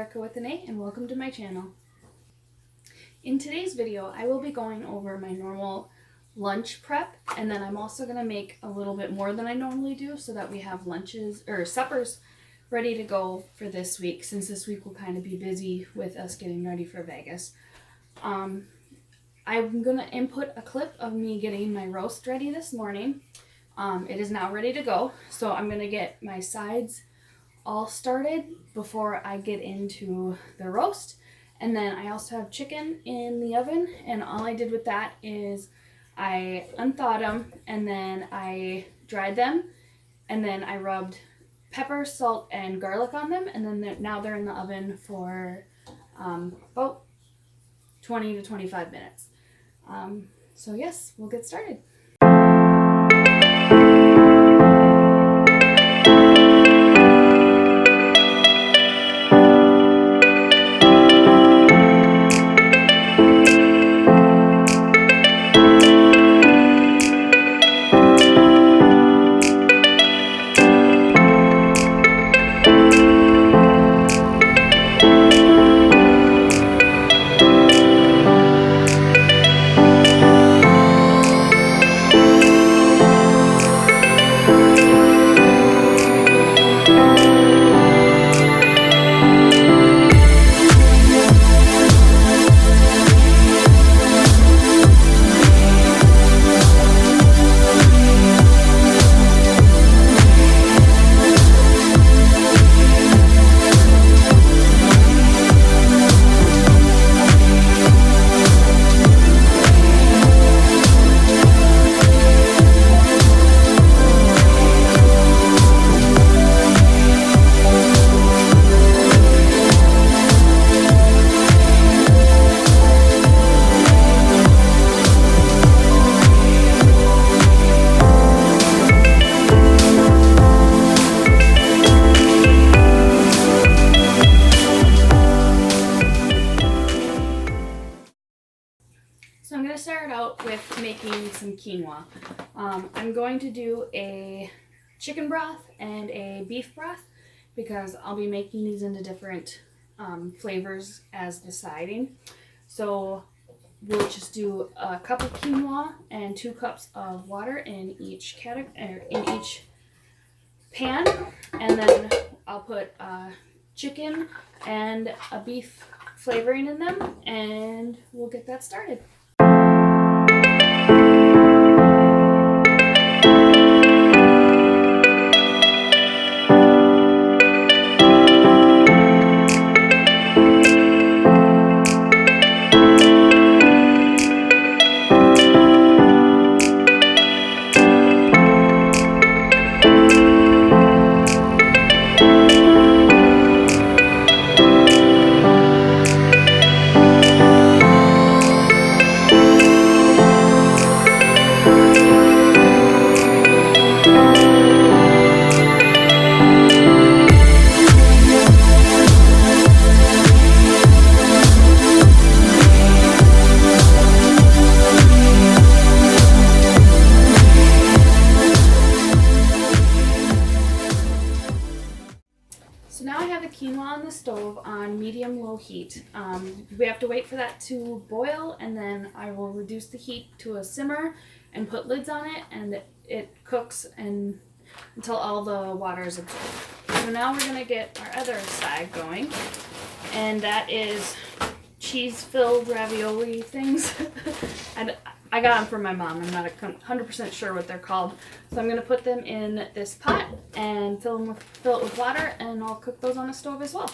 Erica with an A, and welcome to my channel. In today's video, I will be going over my normal lunch prep, and then I'm also going to make a little bit more than I normally do so that we have lunches or suppers ready to go for this week, since this week will kind of be busy with us getting ready for Vegas. I'm going to input a clip of me getting my roast ready this morning. It is now ready to go, so I'm going to get my sides all started before I get into the roast. And then I also have chicken in the oven, and all I did with that is I unthawed them and then I dried them, and then I rubbed pepper, salt, and garlic on them, and then now they're in the oven for about 20 to 25 minutes. So yes, we'll get started. So I'm going to start out with making some quinoa. I'm going to do a chicken broth and a beef broth because I'll be making these into different flavors as the siding. So we'll just do a cup of quinoa and 2 cups of water in each pan, and then I'll put chicken and a beef flavoring in them, and we'll get that started. So now I have the quinoa on the stove on medium-low heat. We have to wait for that to boil, and then I will reduce the heat to a simmer and put lids on it, and it cooks until all the water is absorbed. So now we're going to get our other side going, and that is cheese-filled ravioli things. And I got them from my mom. I'm not 100% sure what they're called. So I'm going to put them in this pot and fill it with water, and I'll cook those on the stove as well.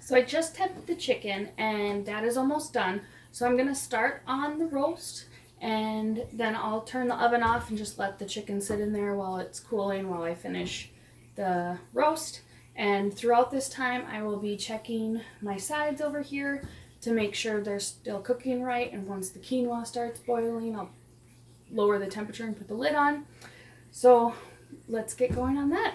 So I just temped the chicken, and that is almost done. So I'm going to start on the roast, and then I'll turn the oven off and just let the chicken sit in there while it's cooling while I finish the roast. And throughout this time, I will be checking my sides over here to make sure they're still cooking right. And once the quinoa starts boiling, I'll lower the temperature and put the lid on. So let's get going on that.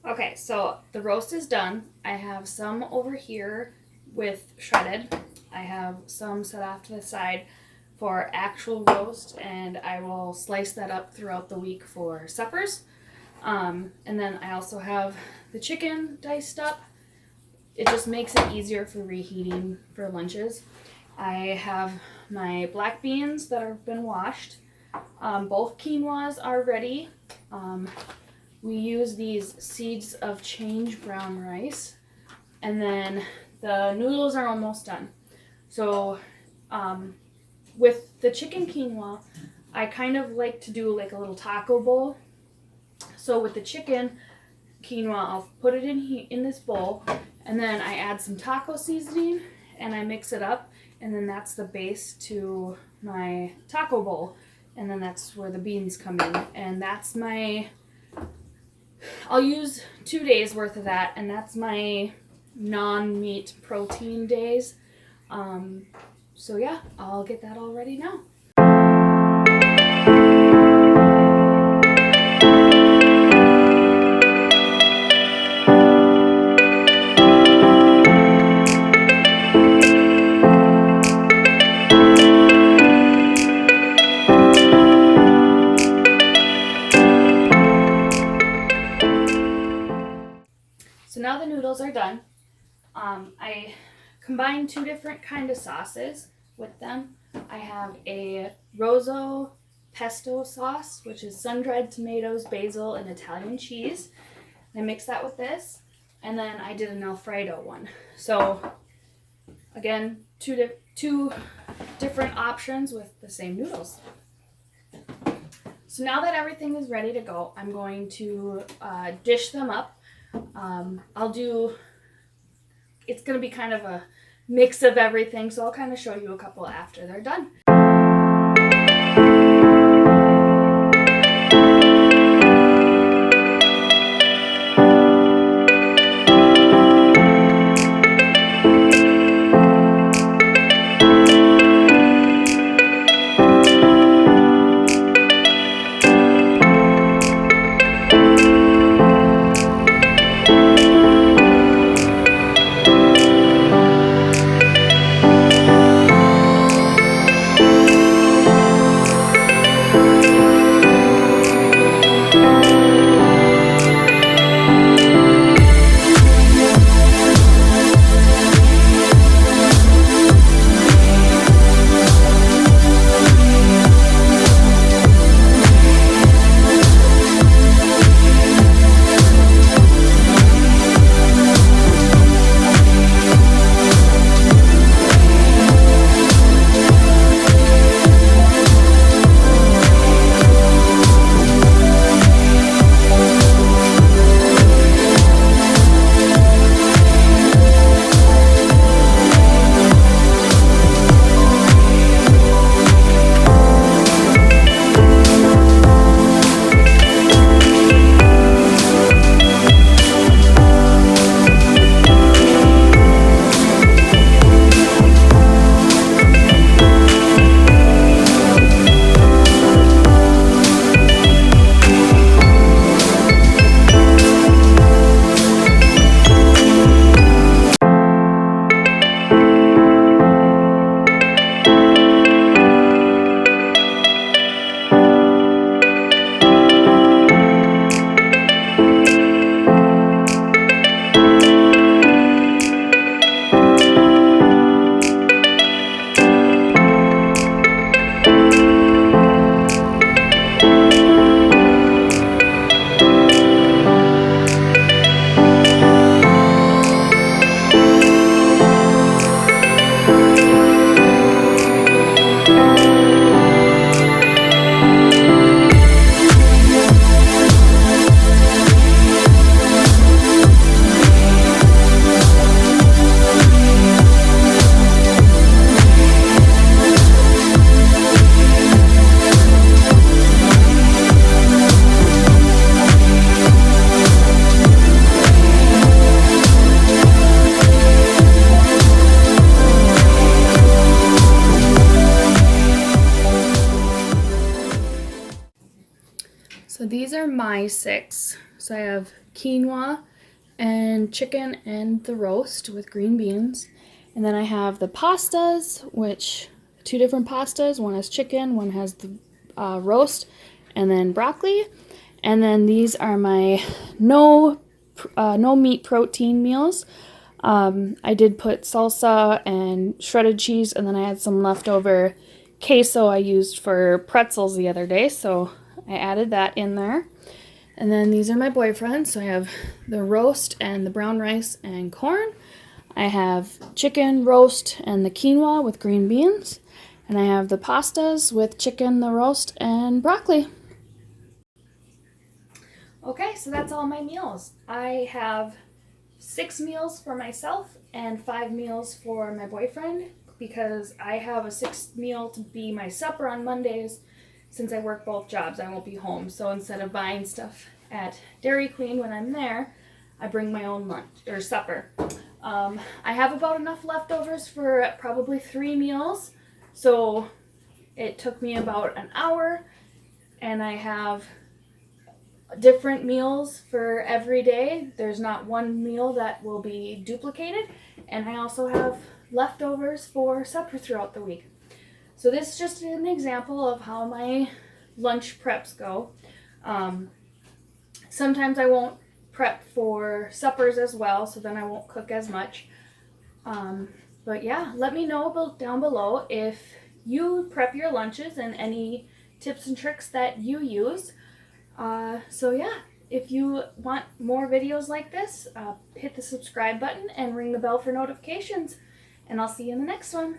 Okay, so the roast is done. I have some over here with shredded. I have some set off to the side for actual roast, and I will slice that up throughout the week for suppers. And then I also have the chicken diced up. It just makes it easier for reheating for lunches. I have my black beans that have been washed. Both quinoas are ready. We use these Seeds of Change brown rice. And then the noodles are almost done. So with the chicken quinoa, I kind of like to do like a little taco bowl. So with the chicken quinoa, I'll put it in this bowl, and then I add some taco seasoning and I mix it up, and then that's the base to my taco bowl. And then that's where the beans come in, and that's I'll use 2 days worth of that, and that's my non-meat protein days. So yeah, I'll get that all ready now. So now the noodles are done. I combined 2 different kind of sauces with them. I have a Rosso pesto sauce, which is sun-dried tomatoes, basil, and Italian cheese. I mixed that with this, and then I did an Alfredo one. So again, two different options with the same noodles. So now that everything is ready to go, I'm going to dish them up. It's going to be kind of a mix of everything, so I'll kind of show you a couple after they're done. these are my 6. So I have quinoa and chicken and the roast with green beans. And then I have the pastas, which 2 different pastas. One has chicken, one has the roast, and then broccoli. And then these are my no meat protein meals. I did put salsa and shredded cheese, and then I had some leftover queso I used for pretzels the other day, so I added that in there. And then these are my boyfriends. So I have the roast and the brown rice and corn. I have chicken, roast, and the quinoa with green beans. And I have the pastas with chicken, the roast, and broccoli. Okay, so that's all my meals. I have 6 meals for myself and 5 meals for my boyfriend, because I have a 6th meal to be my supper on Mondays. Since I work both jobs, I won't be home. So instead of buying stuff at Dairy Queen when I'm there, I bring my own lunch or supper. I have about enough leftovers for probably 3 meals. So it took me about an hour, and I have different meals for every day. There's not one meal that will be duplicated, and I also have leftovers for supper throughout the week. So this is just an example of how my lunch preps go. Sometimes I won't prep for suppers as well, so then I won't cook as much. But yeah, let me know down below if you prep your lunches and any tips and tricks that you use. So yeah, if you want more videos like this, hit the subscribe button and ring the bell for notifications, and I'll see you in the next one.